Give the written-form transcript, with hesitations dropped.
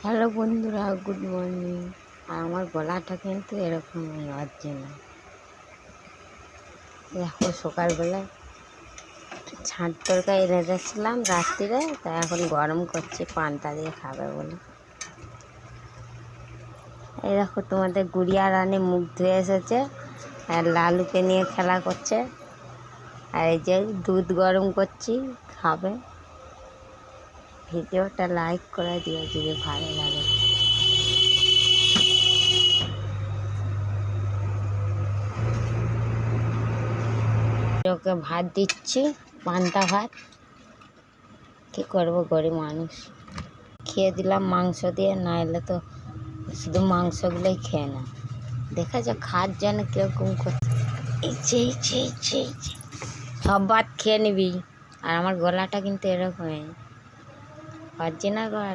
Hello বন্ধুরা, good morning. আর আমার গলাটা কিন্তু এরকমই অরিজিনাল। দেখো, সকালবেলায় ছাঁট তরকারি রেঁধেছিলাম রাত্রিরে, তাই এখন গরম করছি পান্তা দিয়ে খাবে বলে। এই দেখো, তোমাদের গুড়িয়া রানী মুখ ধুয়ে এসেছে আর লালুকে নিয়ে খেলা করছে। আর এই যে দুধ গরম করছি, খাবে। ভিডিওটা লাইক করে দিও যদি ভালো লাগে। ওকে ভাত দিচ্ছি, পান্তা ভাত। কী করবো, গরিব মানুষ। খেয়ে দিলাম মাংস দিয়ে, নাইলে তো শুধু মাংসগুলোই খেয়ে না। দেখা যায় খাট যেন কীরকম করছে। সব ভাত খেয়ে নিবি। আর আমার গলাটা কিন্তু এরকমই অরিজিনাল গলা।